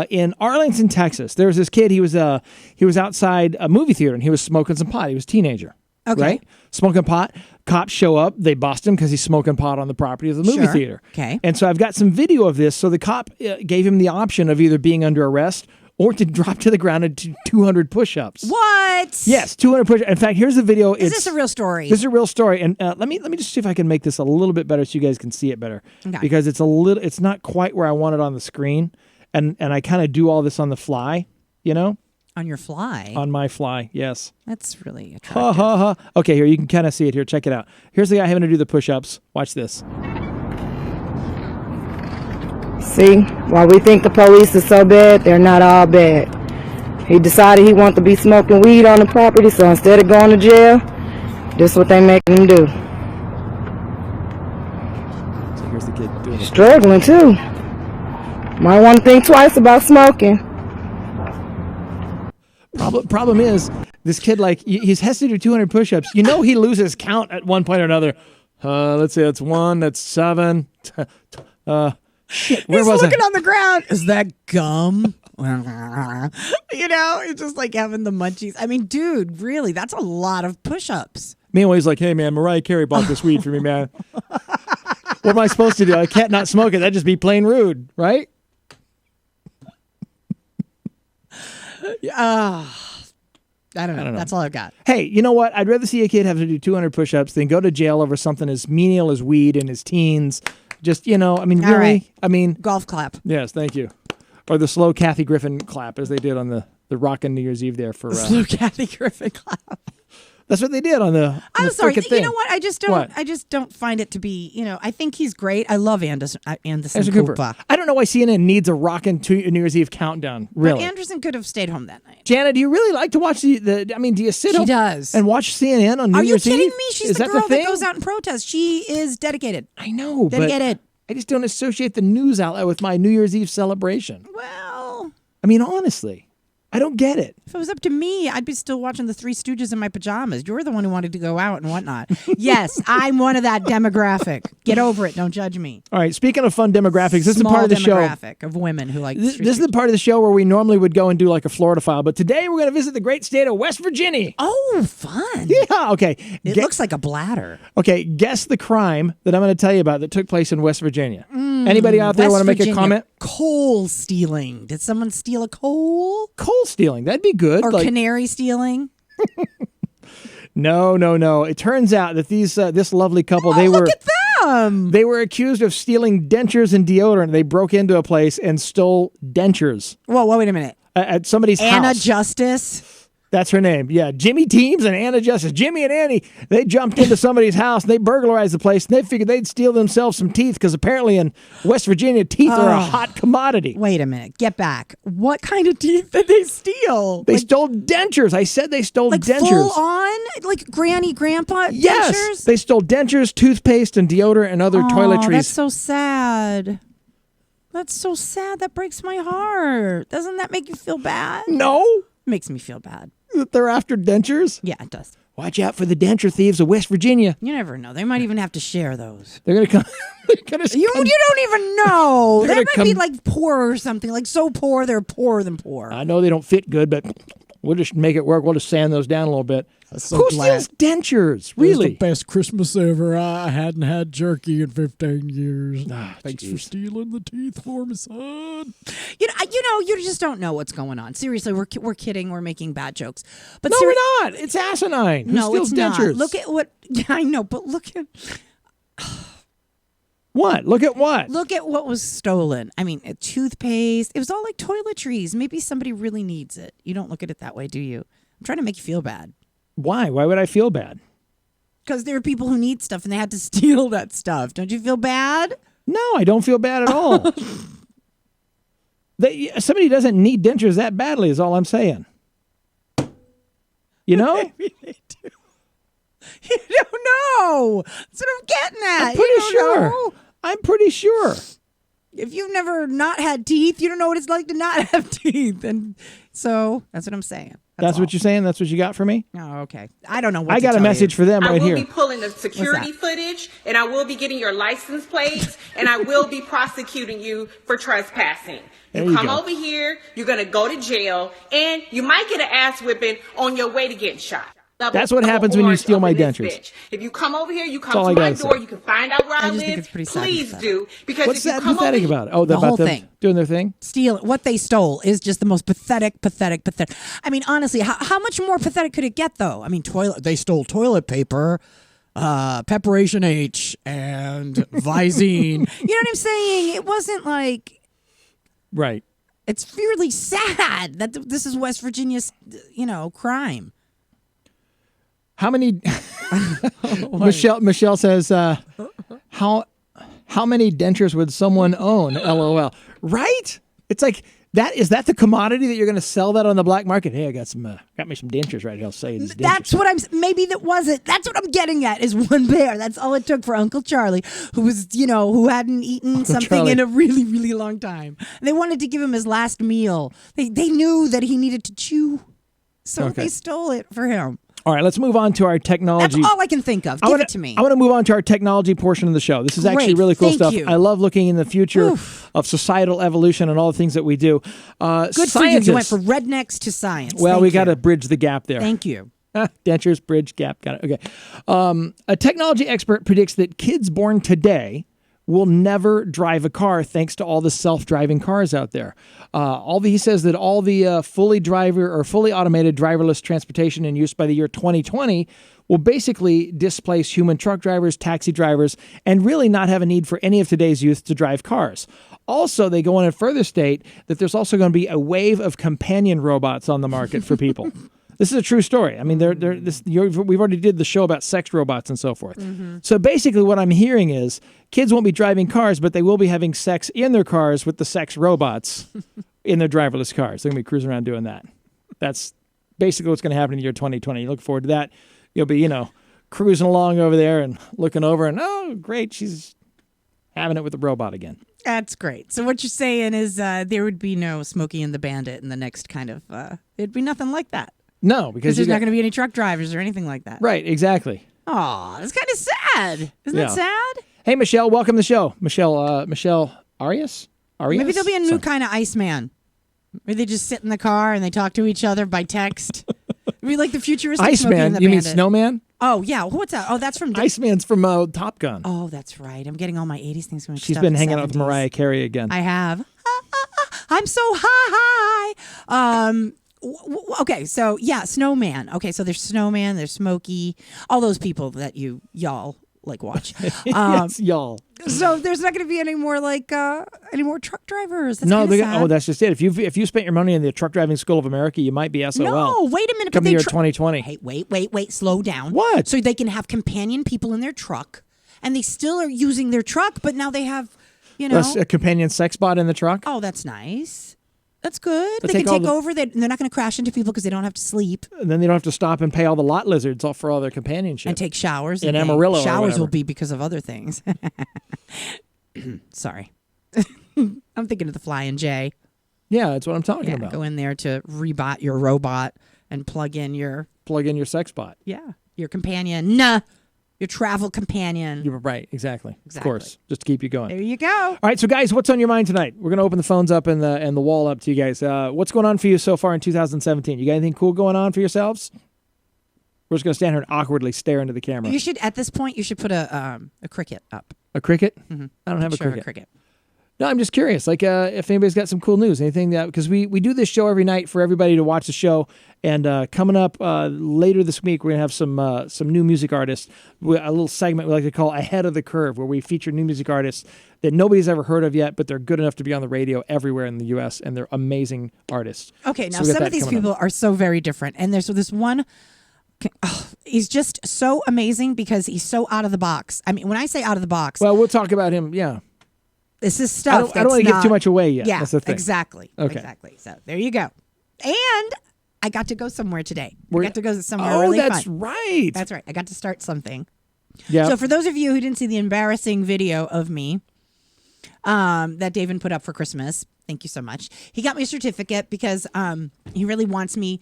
S1: in Arlington, Texas, there was this kid. He was outside a movie theater and he was smoking some pot. He was a teenager.
S2: Okay.
S1: Right? Smoking pot. Cops show up. They bust him because he's smoking pot on the property of the movie theater.
S2: Okay.
S1: And so I've got some video of this. So the cop gave him the option of either being under arrest or to drop to the ground and do 200 push-ups.
S2: What?
S1: Yes, 200 push-ups. In fact, here's the video.
S2: Is this a real story?
S1: This is a real story. And let me just see if I can make this a little bit better so you guys can see it better.
S2: Okay.
S1: Because it's not quite where I want it on the screen. And I kind of do all this on the fly,
S2: On your fly?
S1: On my fly, yes.
S2: That's really attractive.
S1: Ha, ha, ha. Okay, here, you can kind of see it here. Check it out. Here's the guy having to do the push-ups. Watch this.
S7: See, while we think the police is so bad, they're not all bad. He decided he wanted to be smoking weed on the property, so instead of going to jail, this is what they making him do.
S1: So here's the kid doing it.
S7: Struggling, too. Might want to think twice about smoking.
S1: Problem is, this kid, he has to do 200 push-ups. He loses count at one point or another. Let's see, that's 1, that's 7. Shit, where
S2: He's
S1: was
S2: looking
S1: I?
S2: on the ground. Is that gum? It's just like having the munchies. I mean, dude, really, that's a lot of push-ups.
S1: Meanwhile, he's like, hey, man, Mariah Carey bought this weed for me, man. What am I supposed to do? I can't not smoke it. That'd just be plain rude, right?
S2: I don't know. That's all I've got.
S1: Hey, you know what? I'd rather see a kid have to do 200 push-ups than go to jail over something as menial as weed in his teens. Just, really?
S2: Right.
S1: I mean...
S2: Golf clap.
S1: Yes, thank you. Or the slow Kathy Griffin clap, as they did on the Rockin' New Year's Eve there for...
S2: Slow Kathy Griffin clap.
S1: That's what they did on the
S2: I'm sorry.
S1: frickin' thing.
S2: You know what? I just don't.
S1: What?
S2: I just don't find it to be. I think he's great. I love Anderson
S1: Cooper.
S2: Cooper.
S1: I don't know why CNN needs a Rockin' New Year's Eve countdown. Really,
S2: But Anderson could have stayed home that night.
S1: Jana, do you really like to watch the? I mean, do you sit?
S2: She does.
S1: And watch CNN on New
S2: Are you
S1: Year's
S2: kidding
S1: Eve?
S2: me? She's
S1: Is
S2: the
S1: that
S2: girl
S1: the thing?
S2: that goes out and protests. She is dedicated.
S1: I know,
S2: Dedicated.
S1: but I just don't associate the news outlet with my New Year's Eve celebration.
S2: Well,
S1: I mean, honestly, I don't get it.
S2: if it was up to me, I'd be still watching the Three Stooges in my pajamas. You're the one who wanted to go out and whatnot. Yes, I'm one of that demographic. Get over it. Don't judge me.
S1: All right, speaking of fun demographics, this is the
S2: Small
S1: part of the show.
S2: demographic of women who like.
S1: This is the part of the show where we normally would go and do like a Florida file, but today we're going to visit the great state of West Virginia.
S2: Oh, fun!
S1: Yeah, okay.
S2: It looks like a bladder.
S1: Okay, guess the crime that I'm going to tell you about that took place in West Virginia. Anybody out there want to make a comment?
S2: Coal stealing. Did someone steal a coal?
S1: Coal stealing. That'd be good.
S2: Or canary stealing?
S1: No. It turns out that this lovely couple,
S2: Look at them.
S1: they were accused of stealing dentures and deodorant. They broke into a place and stole dentures
S2: Whoa, wait a minute.
S1: at somebody's
S2: Anna
S1: house.
S2: Justice.
S1: That's her name. Yeah, Jimmy Teams and Anna Justice. Jimmy and Annie, they jumped into somebody's house and they burglarized the place and they figured they'd steal themselves some teeth because apparently in West Virginia, teeth are a hot commodity.
S2: Wait a minute. Get back. What kind of teeth did they steal?
S1: They stole dentures. I said they stole
S2: like
S1: dentures.
S2: full on? Like granny, grandpa
S1: Yes,
S2: dentures?
S1: they stole dentures, toothpaste, and deodorant and other toiletries.
S2: That's so sad. That's so sad. That breaks my heart. Doesn't that make you feel bad?
S1: No,
S2: Makes me feel bad.
S1: that they're after dentures.
S2: Yeah, it does.
S1: Watch out for the denture thieves of West Virginia.
S2: You never know. They might even have to share those.
S1: They're gonna come. They're gonna
S2: You
S1: come-
S2: don't even know.
S1: They're
S2: They
S1: gonna
S2: might be
S1: come-
S2: like poor or something. Like so poor, they're poorer than poor.
S1: I know they don't fit good, but we'll just make it work. We'll just sand those down a little bit.
S8: so
S1: Who
S8: glad.
S1: steals dentures?
S8: It was the
S1: Really?
S8: best Christmas ever. I hadn't had jerky in 15 years. Thanks for
S1: jeez.
S8: stealing the teeth for me, son.
S2: You just don't know what's going on. Seriously, we're kidding. We're making bad jokes. But
S1: No, we're not. It's asinine. Who
S2: No,
S1: steals
S2: it's
S1: dentures?
S2: not. Look at what I know, but look at
S1: what? Look at what?
S2: what was stolen. I mean, toothpaste. It was all like toiletries. Maybe somebody really needs it. You don't look at it that way, do you? I'm trying to make you feel bad.
S1: Why? Why would I feel bad?
S2: Because there are people who need stuff and they had to steal that stuff. Don't you feel bad?
S1: No, I don't feel bad at all. Somebody doesn't need dentures that badly is all I'm saying. You know?
S2: Maybe they do. You don't know. That's what I'm getting at.
S1: I'm pretty
S2: You don't
S1: sure.
S2: know.
S1: I'm pretty sure.
S2: If you've never not had teeth, you don't know what it's like to not have teeth. And so that's what I'm saying.
S1: That's what you're saying? That's what you got for me?
S2: Oh, okay. I don't know what
S1: I got a message for them
S6: I
S1: right
S6: will
S1: here.
S6: be pulling the security footage, and I will be getting your license plates, and I will be prosecuting you for trespassing.
S1: There
S6: You
S1: you
S6: come
S1: go.
S6: over here, you're going to go to jail, and you might get an ass whipping on your way to getting shot.
S1: That's what happens when you
S6: Orange
S1: steal
S6: up
S1: my
S6: in this
S1: dentures.
S6: bitch. If you come over here, you
S1: That's all
S6: come
S1: I
S6: to my
S1: gotta
S6: door,
S1: say.
S6: you can find out where I
S2: just think
S6: live.
S2: it's pretty sad and
S6: Please
S2: pathetic.
S6: do. Because
S1: What's
S6: if you
S1: that
S6: come over
S1: pathetic
S6: here,
S1: about it? Oh,
S2: The
S1: about
S2: whole
S1: them
S2: thing.
S1: doing their thing?
S2: Steal what they stole is just the most pathetic. I mean, honestly, how much more pathetic could it get, though? I mean,
S8: They stole toilet paper, Preparation H, and Visine.
S2: you know what I'm saying? It wasn't like
S1: Right.
S2: it's really sad that this is West Virginia's, crime.
S1: How many? Michelle says, how many dentures would someone own? LOL. Right? It's like that. Is that the commodity that you're going to sell that on the black market? Hey, I got me some dentures right here. I'll sell you these dentures.
S2: That's what maybe that wasn't. That's what I'm getting at is one pair. That's all it took for Uncle Charlie, who was, who hadn't eaten something
S1: Charlie.
S2: in a really, really long time. And they wanted to give him his last meal. They knew that he needed to chew. So
S1: Okay.
S2: they stole it for him.
S1: All right, let's move on to our technology.
S2: That's all I can think of. Give it to me.
S1: I want to move on to our technology portion of the show. This is actually
S2: Great.
S1: really cool
S2: Thank
S1: stuff.
S2: you.
S1: I love looking in the future of societal evolution and all the things that we do.
S2: Good for you. You went from rednecks to science.
S1: Well,
S2: Thank
S1: we
S2: you.
S1: got to bridge the gap there.
S2: Thank you.
S1: Dentures, bridge, gap. Got it. Okay. A technology expert predicts that kids born today will never drive a car thanks to all the self-driving cars out there. He says that all the fully automated driverless transportation in use by the year 2020 will basically displace human truck drivers, taxi drivers, and really not have a need for any of today's youth to drive cars. Also, they go on and further state that there's also going to be a wave of companion robots on the market for people. This is a true story. I mean, we've already did the show about sex robots and so forth. So basically what I'm hearing is kids won't be driving cars, but they will be having sex in their cars with the sex robots in their driverless cars. They're going to be cruising around doing that. That's basically what's going to happen in the year 2020. You look forward to that. You'll be, cruising along over there and looking over and, oh, great, she's having it with the robot again.
S2: That's great. So what you're saying is there would be no Smokey and the Bandit in the next kind of, it'd be nothing like that.
S1: No, because
S2: there's not going to be any truck drivers or anything like that.
S1: Right, exactly.
S2: Aw, that's kind of sad. Isn't that sad?
S1: Hey, Michelle, welcome to the show. Michelle Arias?
S2: Maybe there'll be a new kind of Iceman. Where they just sit in the car and they talk to each other by text. It'd be like the futuristic Smokey and the
S1: Iceman? You mean
S2: Bandit.
S1: Snowman?
S2: Oh, yeah. What's that? Oh, that's from...
S1: Iceman's from Top Gun.
S2: Oh, that's right. I'm getting all my 80s things mixed up.
S1: She's been hanging out with Mariah Carey again.
S2: I have. I'm so high. Okay, so yeah, Snowman. Okay, so there's Snowman, there's Smokey, all those people that y'all like watch.
S1: Yes, y'all.
S2: So there's not going to be any more truck drivers. That's
S1: No,
S2: sad.
S1: that's just it. If you spent your money in the Truck Driving School of America, you might be SOL.
S2: No, wait a minute.
S1: Come the year 2020.
S2: Hey, wait, slow down.
S1: What?
S2: So they can have companion people in their truck, and they still are using their truck, but now they have,
S1: a companion sex bot in the truck.
S2: Oh, that's nice. That's good.
S1: They'll
S2: They can take
S1: all
S2: over. They're not going to crash into people because they don't have to sleep
S1: And then they don't have to stop and pay all the lot lizards for all their companionship.
S2: and take showers.
S1: In
S2: and
S1: Amarillo or
S2: showers
S1: whatever.
S2: will be because of other things. Sorry. I'm thinking of the Flying J.
S1: Yeah, that's what I'm talking about.
S2: Go in there to rebot your robot and plug in your
S1: sex bot.
S2: your companion. Your travel companion.
S1: You're right, exactly. Of course, just to keep you going.
S2: There you go.
S1: All right, so guys, what's on your mind tonight? We're going to open the phones up and the wall up to you guys. What's going on for you so far in 2017? You got anything cool going on for yourselves? We're just going to stand here and awkwardly stare into the camera.
S2: You should, at this point, put a cricket up.
S1: A cricket?
S2: Mm-hmm.
S1: I don't have
S2: Sure,
S1: a cricket. No, I'm just curious. Like, if anybody's got some cool news, anything that, because we do this show every night for everybody to watch the show. And coming up later this week, we're gonna have some new music artists. A little segment we like to call "Ahead of the Curve," where we feature new music artists that nobody's ever heard of yet, but they're good enough to be on the radio everywhere in the U.S. and they're amazing artists.
S2: Okay, now
S1: So we got
S2: some
S1: that
S2: of these
S1: coming
S2: people
S1: up.
S2: are so very different, and there's this one. He's just so amazing because he's so out of the box. I mean, when I say out of the box,
S1: Well, we'll talk about him. Yeah,
S2: this is stuff.
S1: I don't want to give too much away yet.
S2: Yeah,
S1: That's the thing.
S2: exactly.
S1: Okay.
S2: Exactly. So there you go. And I got to go somewhere today. I got to go somewhere
S1: Oh,
S2: really
S1: that's
S2: fun.
S1: right.
S2: That's right. I got to start something.
S1: Yeah.
S2: So for those of you who didn't see the embarrassing video of me that Davin put up for Christmas, thank you so much. He got me a certificate because he really wants me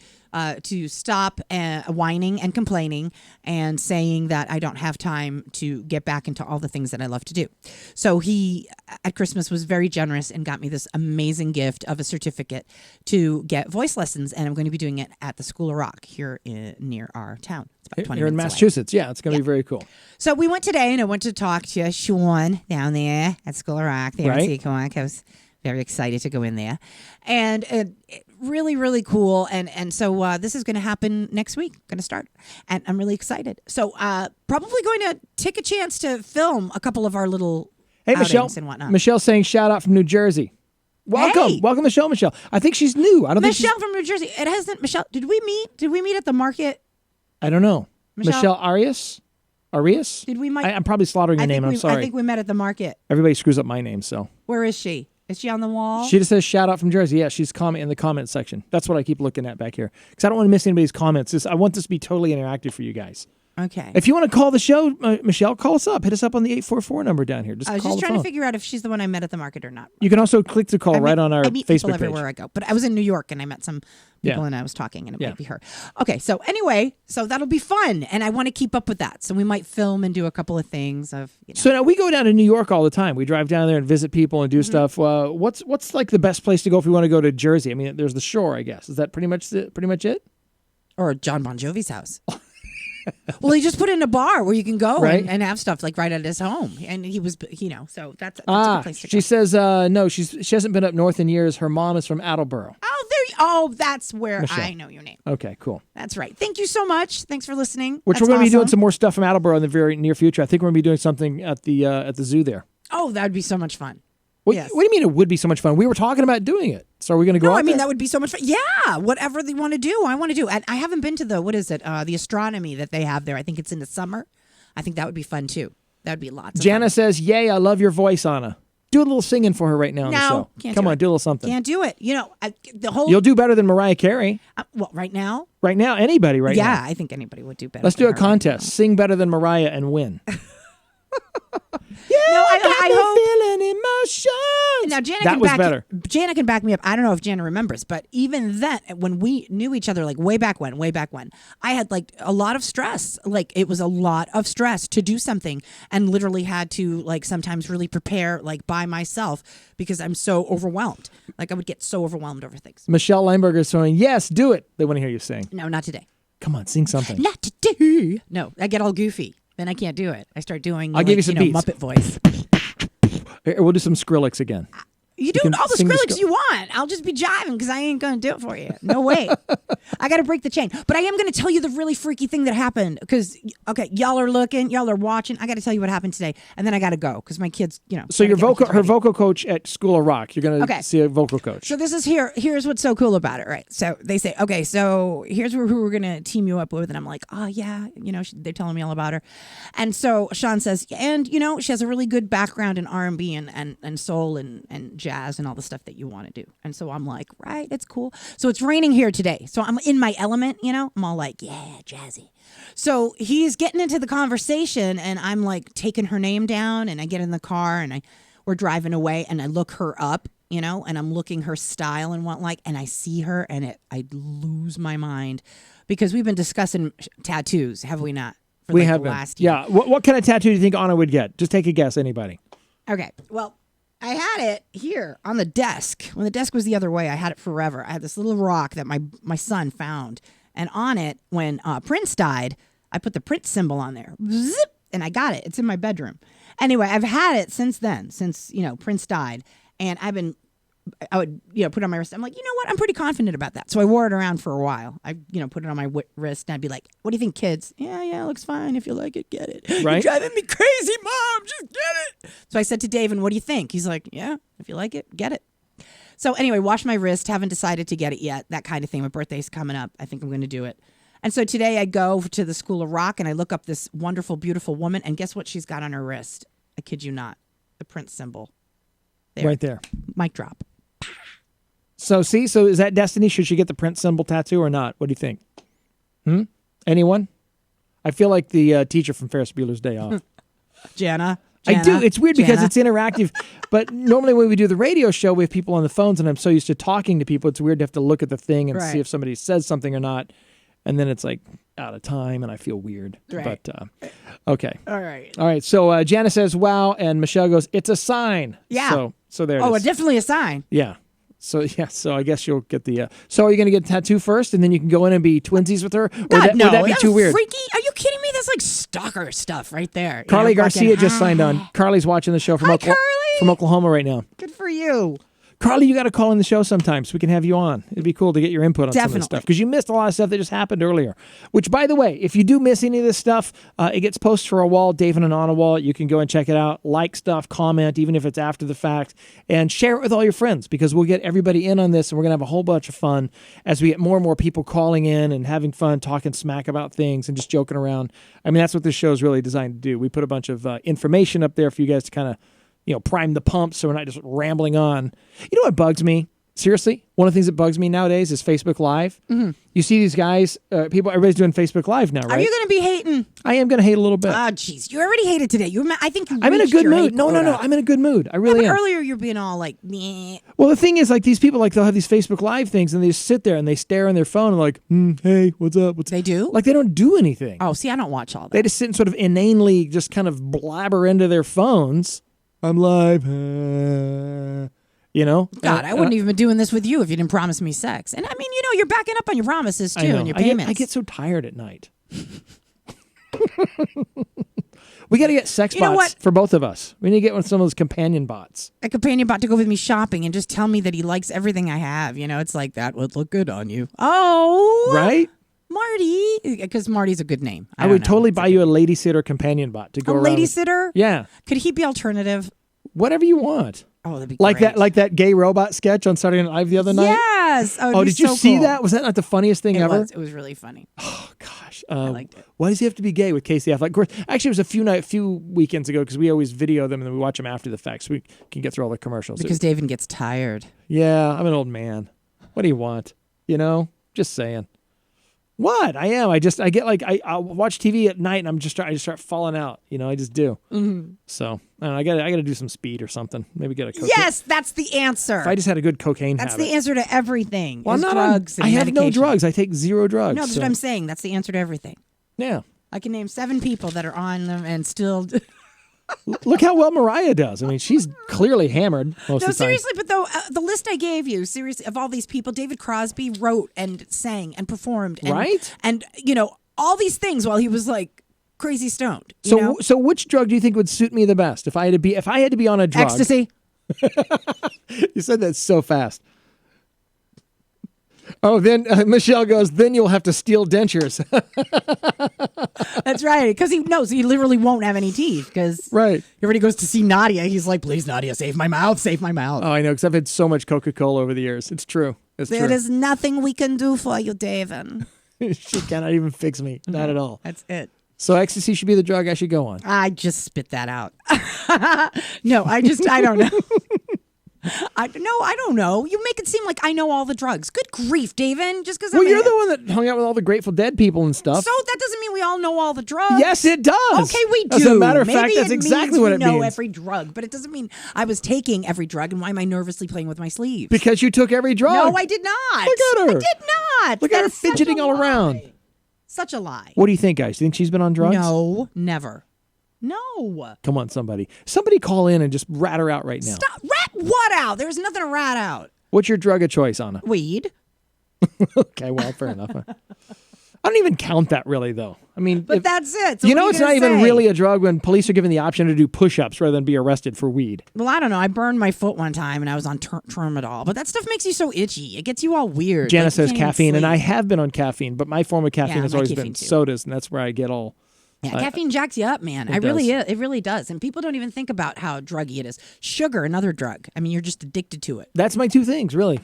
S2: to stop whining and complaining and saying that I don't have time to get back into all the things that I love to do. So he, at Christmas, was very generous and got me this amazing gift of a certificate to get voice lessons. And I'm going to be doing it at the School of Rock here near our town. It's about 20
S1: Here in
S2: minutes away.
S1: Massachusetts. Yeah, it's going to be very cool.
S2: So we went today, and I went to talk to Sean down there at School of Rock there
S1: Right.
S2: in Sequoia. I was very excited to go in there, and really, really cool. And so this is going to happen next week. Going to start, and I'm really excited. So probably going to take a chance to film a couple of our little
S1: Hey,
S2: outings
S1: Michelle.
S2: and whatnot.
S1: Michelle's saying shout out from New Jersey. Welcome.
S2: Hey.
S1: Welcome to the show, Michelle. I think she's new. I don't think
S2: Michelle from New Jersey. It hasn't. Michelle, did we meet? Did we meet at the market?
S1: I don't know.
S2: Michelle-
S1: Arias? Arias?
S2: Did we?
S1: I'm probably slaughtering your name, and I'm sorry.
S2: I think we met at the market.
S1: Everybody screws up my name, so.
S2: Where is she? Is she on the wall?
S1: She just says shout out from Jersey. Yeah, she's in the comment section. That's what I keep looking at back here. Because I don't want to miss anybody's comments. I want this to be totally interactive for you guys.
S2: Okay.
S1: If you want to call the show, Michelle, call us up. Hit us up on the 844 number down here. Just
S2: I was
S1: call
S2: just
S1: the
S2: trying to
S1: phone.
S2: figure out if she's the one I met at the market or not.
S1: You can also click the call right on our
S2: I meet people
S1: Facebook
S2: everywhere
S1: page.
S2: I go, but I was in New York and I met some people
S1: Yeah.
S2: and I was talking and it
S1: Yeah.
S2: might be her. Okay, so anyway, so that'll be fun and I want to keep up with that. So we might film and do a couple of things of.
S1: So now we go down to New York all the time. We drive down there and visit people and do
S2: Mm-hmm.
S1: stuff. What's like the best place to go if we want to go to Jersey? I mean, there's the shore, I guess. Is that pretty much it?
S2: Or John Bon Jovi's house. Well, he just put it in a bar where you can go
S1: Right.
S2: and have stuff like right at his home. And he was, so that's a good place to go.
S1: She says, no, she hasn't been up north in years. Her mom is from Attleboro.
S2: That's where
S1: Michelle.
S2: I know your name.
S1: Okay, cool.
S2: That's right. Thank you so much. Thanks for listening.
S1: Which
S2: That's
S1: we're going to be doing
S2: awesome.
S1: some more stuff from Attleboro in the very near future. I think we're going to be doing something at the zoo there.
S2: Oh, that would be so much fun.
S1: What,
S2: Yes.
S1: what do you mean it would be so much fun? We were talking about doing it. So are we going to go
S2: No,
S1: out
S2: I mean,
S1: there?
S2: that would be so much fun. Yeah, whatever they want to do, I want to do. And I haven't been to the astronomy that they have there. I think it's in the summer. I think that would be fun too. That would be lots of
S1: Jana
S2: fun.
S1: says, yay, I love your voice, Anna. Do a little singing for her right now on the show.
S2: Can't
S1: Come
S2: do
S1: on,
S2: it.
S1: do a little something.
S2: Can't do it. The whole.
S1: You'll do better than Mariah Carey.
S2: Well, right now?
S1: Right now, anybody right now.
S2: Yeah, I think anybody would do better.
S1: Let's
S2: than
S1: do a
S2: her.
S1: contest. Sing better than Mariah and win.
S2: No, I hope.
S1: Feeling emotions.
S2: Now, Jana
S1: that
S2: can
S1: was
S2: back
S1: better.
S2: Jana can back me up. I don't know if Jana remembers, but even then, when we knew each other, like way back when, I had like a lot of stress. Like it was a lot of stress to do something, and literally had to like sometimes really prepare like by myself because I'm so overwhelmed. Like I would get so overwhelmed over things.
S1: Michelle Leinberger is saying, yes, do it. They want to hear you sing.
S2: No, not today.
S1: Come on, sing something.
S2: Not today. No, I get all goofy. Then I can't do it. I start doing.
S1: I'll give you some beats.
S2: Muppet voice.
S1: Here, we'll do some Skrillex again.
S2: You do
S1: can
S2: all the
S1: sing the
S2: Skrillex you want. I'll just be jiving because I ain't going to do it for you. No way. I got to break the chain. But I am going to tell you the really freaky thing that happened because, okay, y'all are looking, y'all are watching. I got to tell you what happened today. And then I got to go because my kids,
S1: So
S2: gotta
S1: your
S2: get my kids
S1: her
S2: ready.
S1: vocal coach at School of Rock, you're going to
S2: Okay.
S1: see a vocal coach.
S2: So this is here's what's so cool about it, right? So they say, okay, so here's who we're going to team you up with. And I'm like, oh, yeah, they're telling me all about her. And so Sean says, and, she has a really good background in R&B and soul and jazz and all the stuff that you want to do. And so I'm like, right, it's cool. So it's raining here today. So I'm in my element, I'm all like, yeah, jazzy. So he's getting into the conversation and I'm like taking her name down and I get in the car and we're driving away and I look her up, and I'm looking her style and and I see her and I lose my mind because we've been discussing tattoos, have we not? For
S1: We
S2: like
S1: have
S2: the
S1: been.
S2: last year.
S1: Yeah. What kind of tattoo do you think Anna would get? Just take a guess, anybody.
S2: Okay. Well, I had it here on the desk. When the desk was the other way, I had it forever. I had this little rock that my son found. And on it, when Prince died, I put the Prince symbol on there. Zip, and I got it. It's in my bedroom. Anyway, I've had it since then, since, Prince died. And I would, put it on my wrist. I'm like, you know what? I'm pretty confident about that. So I wore it around for a while. I, put it on my wrist and I'd be like, what do you think, kids? Yeah, it looks fine. If you like it, get it.
S1: Right.
S2: You're driving me crazy, Mom. Just get it. So I said to Davin, what do you think? He's like, yeah, if you like it, get it. So anyway, wash my wrist. Haven't decided to get it yet. That kind of thing. My birthday's coming up. I think I'm going to do it. And so today I go to the School of Rock and I look up this wonderful, beautiful woman. And guess what she's got on her wrist? I kid you not. The Prince symbol.
S1: Right there.
S2: Mic drop.
S1: So is that destiny? Should she get the Prince symbol tattoo or not? What do you think? Anyone? I feel like the teacher from Ferris Bueller's Day Off.
S2: Jana.
S1: I do. It's weird because
S2: Jana.
S1: it's interactive. But normally when we do the radio show, we have people on the phones, and I'm so used to talking to people, it's weird to have to look at the thing and see
S2: Right.
S1: if somebody says something or not. And then it's like out of time, and I feel weird.
S2: Right.
S1: But okay.
S2: All right.
S1: All right. So Jana says, wow. And Michelle goes, it's a sign.
S2: Yeah.
S1: So there it
S2: Oh,
S1: is.
S2: definitely a sign.
S1: Yeah. So I guess you'll get the. So are you going to get a tattoo first, and then you can go in and be twinsies with her? Or
S2: God, no.
S1: would that be too weird?
S2: Freaky? Are you kidding me? That's like stalker stuff right there.
S1: Carly
S2: fucking-
S1: Garcia just signed on. Carly's watching the show from
S2: Hi, Carly.
S1: from Oklahoma right now.
S2: Good for you.
S1: Carly, you got to call in the show sometime so we can have you on. It'd be cool to get your input on some of this
S2: Definitely.
S1: stuff because you missed a lot of stuff that just happened earlier. Which, by the way, if you do miss any of this stuff, it gets posted for a wall, Davin and Anna wall. You can go and check it out, like stuff, comment, even if it's after the fact, and share it with all your friends because we'll get everybody in on this and we're going to have a whole bunch of fun as we get more and more people calling in and having fun, talking smack about things and just joking around. I mean, that's what this show is really designed to do. We put a bunch of information up there for you guys to kind of prime the pump so we're not just rambling on. You know what bugs me? Seriously, one of the things that bugs me nowadays is Facebook Live. Mm-hmm. You see these guys, everybody's doing Facebook Live now, right?
S2: Are you going to be hating?
S1: I am going to hate a little bit.
S2: Oh, jeez. You already hated today. I think you
S1: I'm in a
S2: reached
S1: good
S2: your
S1: mood.
S2: hate
S1: No.
S2: quota.
S1: I'm in a good mood. I really
S2: But
S1: am.
S2: earlier you're being all like, meh.
S1: Well, the thing is, like these people, like they'll have these Facebook Live things and they just sit there and they stare on their phone and like, hey, what's up?
S2: They do?
S1: Like they don't do anything.
S2: Oh, see, I don't watch all that.
S1: They just sit and sort of inanely just kind of blabber into their phones. I'm live.
S2: God, I wouldn't even be doing this with you if you didn't promise me sex. And I mean, you're backing up on your promises too
S1: I know.
S2: and your
S1: I
S2: payments.
S1: get so tired at night. We got to get sex
S2: You know
S1: bots
S2: what?
S1: for both of us. We need to get one of some of those companion bots.
S2: A companion bot to go with me shopping and just tell me that he likes everything I have. You know, it's like, that would look good on you. Oh,
S1: Right?
S2: Marty. Because Marty's a good name.
S1: I would totally buy you a lady sitter companion bot to go
S2: A
S1: around.
S2: lady
S1: with-
S2: sitter?
S1: Yeah.
S2: Could he be alternative?
S1: Whatever you want.
S2: Oh, that'd be
S1: Like
S2: great.
S1: that gay robot sketch on Saturday Night Live the other night.
S2: Yes.
S1: Oh, did you see that? Was that not the funniest thing ever?
S2: It was really funny.
S1: Oh gosh.
S2: I liked it.
S1: Why does he have to be gay with Casey Affleck? Of course, actually, it was a few weekends ago because we always video them and then we watch them after the fact so we can get through all the commercials.
S2: Because Davin gets tired.
S1: Yeah, I'm an old man. What do you want? You know, just saying. What? I am. I get like I'll watch TV at night and I just start falling out. You know, I just do.
S2: Mm-hmm.
S1: So I don't know, I got to do some speed or something. Maybe get a cocaine.
S2: Yes, that's the answer.
S1: If I just had a good cocaine
S2: That's
S1: habit.
S2: the answer to everything.
S1: Well, I'm
S2: is
S1: not on-
S2: drugs. And
S1: I have no
S2: medication.
S1: drugs. I take zero drugs.
S2: No, that's
S1: so-
S2: what I'm saying. That's the answer to everything.
S1: Yeah.
S2: I can name 7 people that are on them and still.
S1: Look how well Mariah does. I mean, she's clearly hammered most
S2: No,
S1: of the time.
S2: seriously, but though the list I gave you, seriously, of all these people, David Crosby wrote and sang and performed, and,
S1: Right?
S2: And all these things while he was like crazy stoned. You know?
S1: So which drug do you think would suit me the best if I had to be on a drug?
S2: Ecstasy.
S1: You said that so fast. Oh, then Michelle goes, then you'll have to steal dentures.
S2: That's right, because he knows he literally won't have any teeth. Because
S1: Right.
S2: everybody goes to see Nadia, he's like, "Please, Nadia, save my mouth, save my mouth."
S1: Oh, I know, because I've had so much Coca-Cola over the years. It's true. It's
S2: There
S1: true.
S2: is nothing we can do for you, Davin.
S1: She cannot even fix me. Not at all.
S2: That's it.
S1: So ecstasy should be the drug I should go on.
S2: I just spit that out. No, I don't know. I don't know. You make it seem like I know all the drugs. Good grief, Davin. Just because
S1: Well, you're the one that hung out with all the Grateful Dead people and stuff.
S2: So that doesn't mean we all know all the drugs.
S1: Yes, it does.
S2: Okay, we do.
S1: As a matter of
S2: Maybe
S1: fact, that's
S2: it
S1: exactly
S2: means
S1: what
S2: we
S1: it
S2: know
S1: means.
S2: every drug, but it doesn't mean I was taking every drug. And why am I nervously playing with my sleeves?
S1: Because you took every drug.
S2: No, I did not.
S1: Look at her.
S2: I did not.
S1: Look at her
S2: That is such
S1: fidgeting
S2: a
S1: all
S2: lie.
S1: around.
S2: Such a lie.
S1: What do you think, guys? Do you think she's been on drugs?
S2: No, never. No.
S1: Come on, somebody. Somebody call in and just rat her out right now.
S2: Stop. Rat what out? There's nothing to rat out.
S1: What's your drug of choice, Anna?
S2: Weed.
S1: Okay, well, fair enough. I don't even count that really, though. I mean,
S2: But that's it. So
S1: you
S2: what
S1: know,
S2: are
S1: it's
S2: gonna
S1: not even
S2: say?
S1: really a drug when police are given the option to do push-ups rather than be arrested for weed.
S2: Well, I don't know. I burned my foot one time and I was on Tramadol, but that stuff makes you so itchy. It gets you all weird.
S1: Jana
S2: Like, you
S1: says
S2: can't even
S1: caffeine, and
S2: sleep.
S1: I have been on caffeine, but my form of caffeine
S2: Yeah,
S1: has
S2: my
S1: always
S2: caffeine
S1: been
S2: too.
S1: sodas, and that's where I get all.
S2: Yeah, caffeine jacks you up, man. It really does. And people don't even think about how druggy it is. Sugar, another drug. I mean, you're just addicted to it.
S1: That's my two things, really: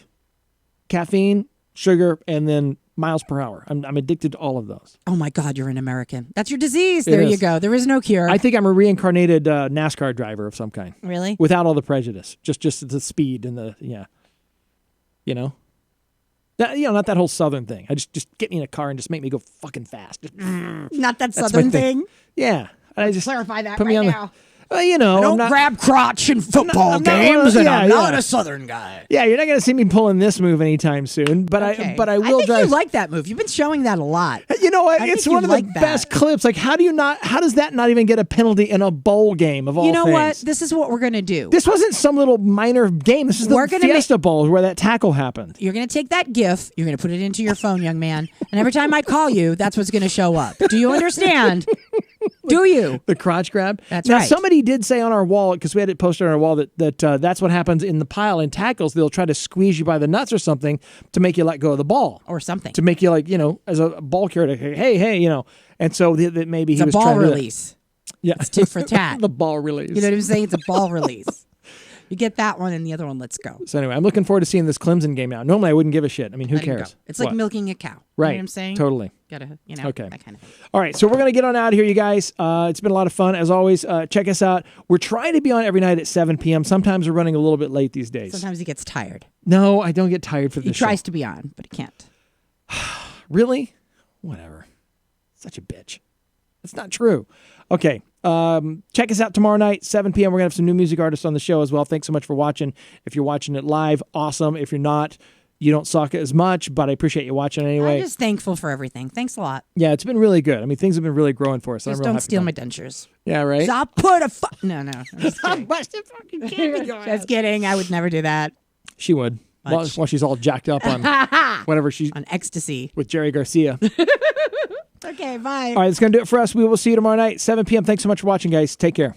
S1: caffeine, sugar, and then miles per hour. I'm addicted to all of those.
S2: Oh my God, you're an American. That's your disease.
S1: It
S2: There
S1: is.
S2: you go. There is no cure.
S1: I think I'm a reincarnated NASCAR driver of some kind,
S2: Really?
S1: without all the prejudice, just the speed and the you know. That, not that whole Southern thing. I just get me in a car and just make me go fucking fast. Just,
S2: Not that
S1: that's my
S2: Southern thing.
S1: Yeah, I just
S2: Clarify that
S1: put me
S2: right
S1: on
S2: now.
S1: I'm
S2: Don't
S1: not,
S2: grab crotch in football
S1: I'm not one
S2: games,
S1: of-
S2: and
S1: yeah,
S2: I'm not
S1: yeah.
S2: a Southern guy.
S1: Yeah, you're not going to see me pulling this move anytime soon. But
S2: Okay.
S1: I will
S2: think
S1: drive.
S2: you like that move. You've been showing that a lot.
S1: You know what?
S2: I
S1: It's
S2: think you
S1: one of the
S2: like that.
S1: best clips. Like, how does that not even get a penalty in a bowl game of all
S2: You know
S1: things?
S2: what? This is what we're gonna do.
S1: This wasn't some little minor game. This is the
S2: We're gonna
S1: Fiesta Bowl where that tackle happened.
S2: You're going to take that GIF, you're going to put it into your phone, young man, and every time I call you, that's what's going to show up. Do you understand? Do you?
S1: The crotch grab.
S2: That's
S1: now,
S2: right.
S1: Somebody did say on our wall, because we had it posted on our wall, that's what happens in the pile in tackles. They'll try to squeeze you by the nuts or something to make you let go of the ball.
S2: Or something.
S1: To make you as a ball carrier, hey, and so that maybe
S2: It's
S1: he
S2: a
S1: was
S2: ball
S1: trying to do that.
S2: release.
S1: Yeah,
S2: It's tit for tat.
S1: the ball release.
S2: You know what I'm saying? It's a ball release. You get that one and the other one, let's go.
S1: So anyway, I'm looking forward to seeing this Clemson game out. Normally, I wouldn't give a shit. I mean, who
S2: Let him
S1: cares?
S2: go. It's like
S1: What?
S2: milking a cow.
S1: Right.
S2: You know what I'm saying?
S1: Totally.
S2: Gotta,
S1: Okay.
S2: that kind of thing.
S1: All right, so we're going to get on out of here, you guys. It's been a lot of fun. As always, check us out. We're trying to be on every night at 7 p.m. Sometimes we're running a little bit late these days.
S2: Sometimes he gets tired.
S1: No, I don't get tired for
S2: He
S1: this
S2: tries
S1: show.
S2: to be on, but he can't.
S1: Really? Whatever. Such a bitch. That's not true. Okay. Check us out tomorrow night, 7 p.m. We're going to have some new music artists on the show as well. Thanks so much for watching. If you're watching it live, awesome. If you're not, you don't suck as much, but I appreciate you watching anyway.
S2: I'm just thankful for everything. Thanks a lot.
S1: Yeah, it's been really good. I mean, things have been really growing for us.
S2: Just
S1: I'm real
S2: don't
S1: happy
S2: steal
S1: about
S2: my
S1: it.
S2: dentures.
S1: Yeah, right?
S2: I'll put a No. I'm just kidding.
S1: busted fucking candy
S2: Just kidding. I would never do that.
S1: She would. While
S2: Much.
S1: she's all jacked up on whatever she's
S2: On ecstasy.
S1: with Jerry Garcia.
S2: Okay, bye.
S1: All right, that's going to do it for us. We will see you tomorrow night, 7 p.m. Thanks so much for watching, guys. Take care.